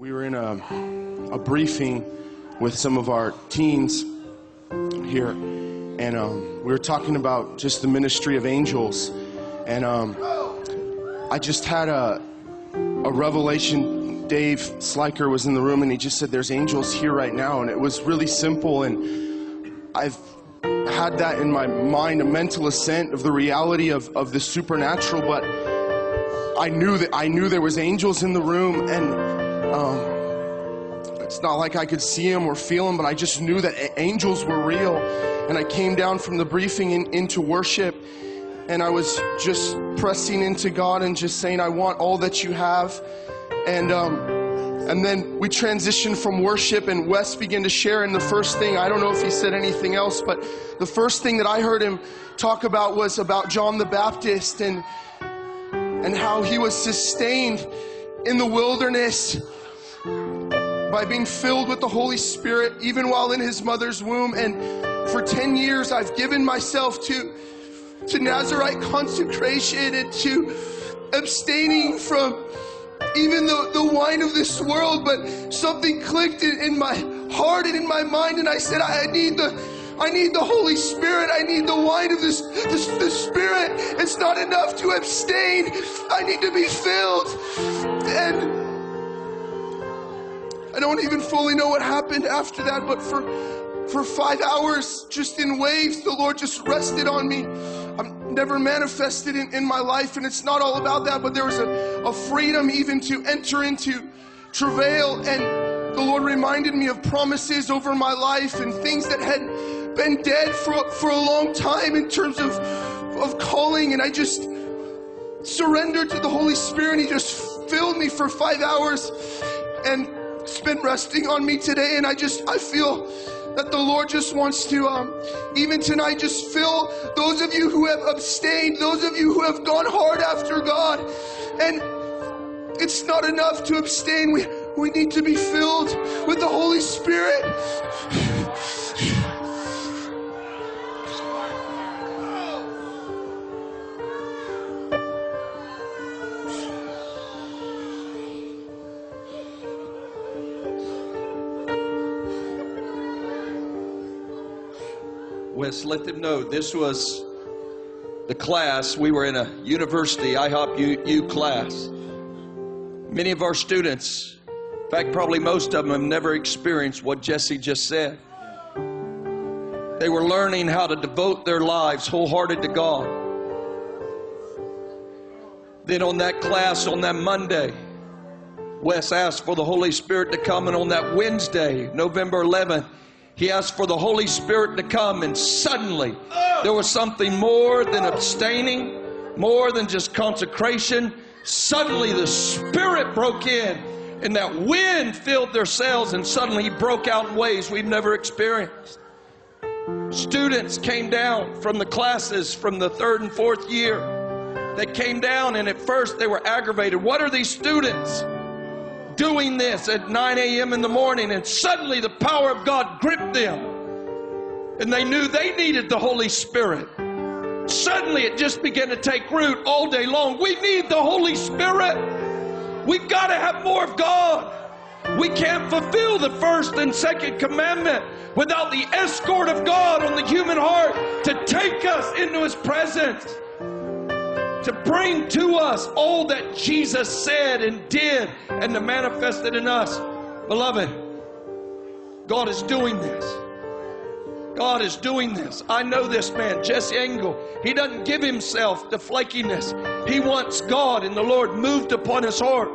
We were in a briefing with some of our teens here, and we were talking about just the ministry of angels, and I just had a revelation. Dave Sliker was in the room, and he just said there's angels here right now, and it was really simple, and I've had that in my mind, a mental assent of the reality of the supernatural, but I knew there was angels in the room, and it's not like I could see them or feel them, but I just knew that angels were real. And I came down from the briefing into worship, and I was just pressing into God and just saying, I want all that you have. And then we transitioned from worship, and Wes began to share, and the first thing, I don't know if he said anything else, but the first thing that I heard him talk about was about John the Baptist and how he was sustained in the wilderness by being filled with the Holy Spirit, even while in his mother's womb. And for 10 years, I've given myself to Nazirite consecration and to abstaining from even the wine of this world. But something clicked in my heart and in my mind, and I said, I need the Holy Spirit. I need the wine of the Spirit. It's not enough to abstain. I need to be filled. And I don't even fully know what happened after that, but for 5 hours, just in waves, the Lord just rested on me. I've never manifested in my life, and it's not all about that, but there was a freedom even to enter into travail, and the Lord reminded me of promises over my life and things that had been dead for a long time in terms of calling, and I just surrendered to the Holy Spirit, and He just filled me for 5 hours, and it's been resting on me today. And I feel that the Lord just wants to even tonight just fill those of you who have abstained, those of you who have gone hard after God, and it's not enough to abstain. We need to be filled with the Holy Spirit. Wes, let them know this was the class. We were in a university IHOP U class. Many of our students, in fact, probably most of them, have never experienced what Jesse just said. They were learning how to devote their lives wholehearted to God. Then on that class, on that Monday, Wes asked for the Holy Spirit to come, and on that Wednesday, November 11th, he asked for the Holy Spirit to come, and suddenly there was something more than abstaining, more than just consecration. Suddenly the Spirit broke in, and that wind filled their sails, and suddenly He broke out in ways we've never experienced. Students came down from the classes from the 3rd and 4th year. They came down, and at first they were aggravated. What are these students doing this at 9 a.m. in the morning? And suddenly the power of God gripped them, and they knew they needed the Holy Spirit. Suddenly it just began to take root all day long. We need the Holy Spirit. We've got to have more of God. We can't fulfill the 1st and 2nd commandment without the escort of God on the human heart to take us into His presence, to bring to us all that Jesus said and did, and to manifest it in us. Beloved, God is doing this. God is doing this. I know this man, Jesse Engel. He doesn't give himself to flakiness. He wants God and the Lord moved upon his heart.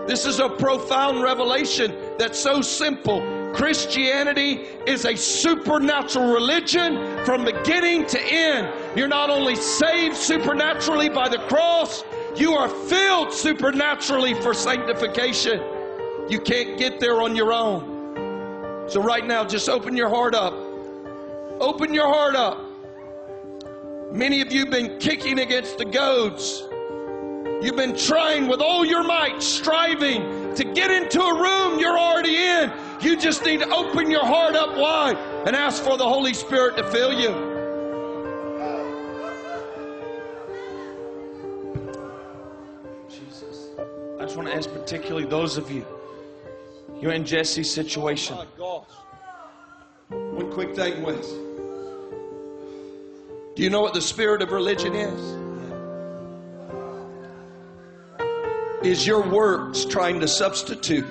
This is a profound revelation that's so simple. Christianity is a supernatural religion from beginning to end. You're not only saved supernaturally by the cross, you are filled supernaturally for sanctification. You can't get there on your own. So right now, just open your heart up. Open your heart up. Many of you have been kicking against the goads. You've been trying with all your might, striving to get into a room you're already in. You just need to open your heart up wide and ask for the Holy Spirit to fill you. Jesus. I just want to ask particularly those of you You're in Jesse's situation. My gosh. One quick thing, Wes. Do you know what the spirit of religion is? Is your works trying to substitute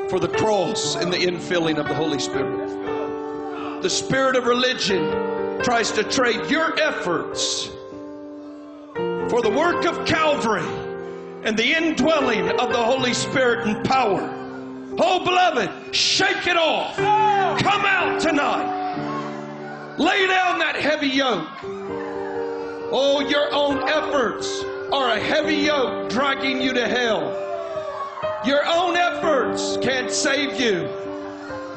for the cross and the infilling of the Holy Spirit? The spirit of religion tries to trade your efforts for the work of Calvary and the indwelling of the Holy Spirit and power. Oh, beloved, shake it off. Come out tonight. Lay down that heavy yoke. Oh, your own efforts are a heavy yoke dragging you to hell. Your own efforts can't save you.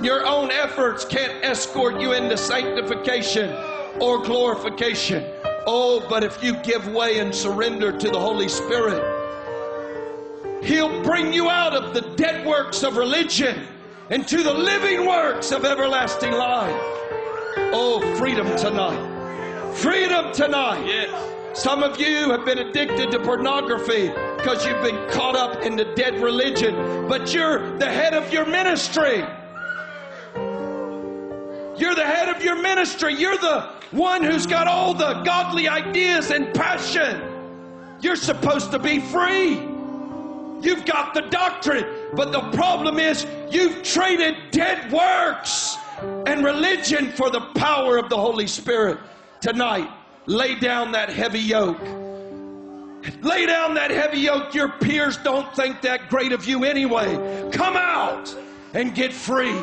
Your own efforts can't escort you into sanctification or glorification. Oh, but if you give way and surrender to the Holy Spirit, He'll bring you out of the dead works of religion into the living works of everlasting life. Oh, freedom tonight. Freedom tonight. Yes. Some of you have been addicted to pornography because you've been caught up in the dead religion, but you're the head of your ministry. You're the head of your ministry. You're the one who's got all the godly ideas and passion. You're supposed to be free. You've got the doctrine, but the problem is you've traded dead works and religion for the power of the Holy Spirit. Tonight, lay down that heavy yoke. Lay down that heavy yoke. Your peers don't think that great of you anyway. Come out and get free.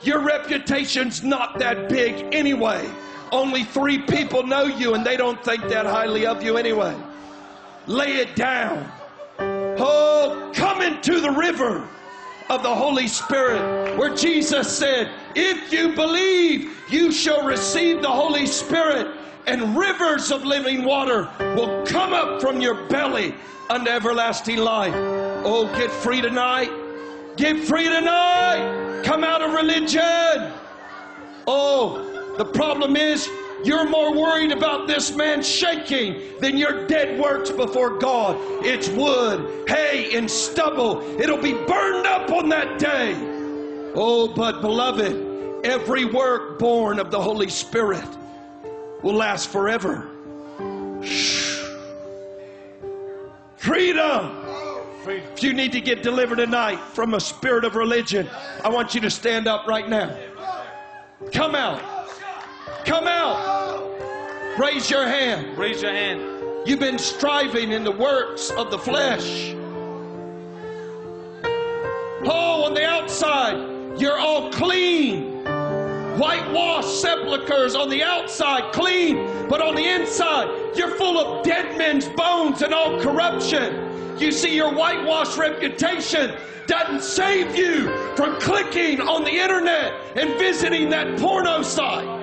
Your reputation's not that big anyway. Only 3 people know you and they don't think that highly of you anyway. Lay it down. Oh, come into the river of the Holy Spirit, where Jesus said, if you believe, you shall receive the Holy Spirit, and rivers of living water will come up from your belly unto everlasting life. Oh, get free tonight. Get free tonight. Come out of religion. Oh, the problem is you're more worried about this man shaking than your dead works before God. It's wood, hay, and stubble. It'll be burned up on that day. Oh, but beloved, every work born of the Holy Spirit will last forever. Freedom. If you need to get delivered tonight from a spirit of religion, I want you to stand up right now. Come out. Come out. Raise your hand. Raise your hand. You've been striving in the works of the flesh. Oh, on the outside, you're all clean. Whitewashed sepulchres on the outside, clean. But on the inside, you're full of dead men's bones and all corruption. You see, your whitewashed reputation doesn't save you from clicking on the internet and visiting that porno site.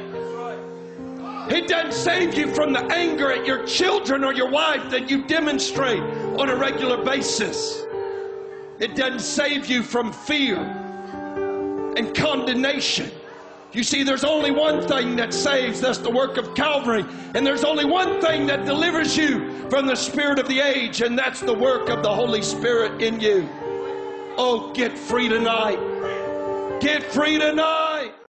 It doesn't save you from the anger at your children or your wife that you demonstrate on a regular basis. It doesn't save you from fear and condemnation. You see, there's only one thing that saves. That's the work of Calvary. And there's only one thing that delivers you from the spirit of the age, and that's the work of the Holy Spirit in you. Oh, get free tonight. Get free tonight.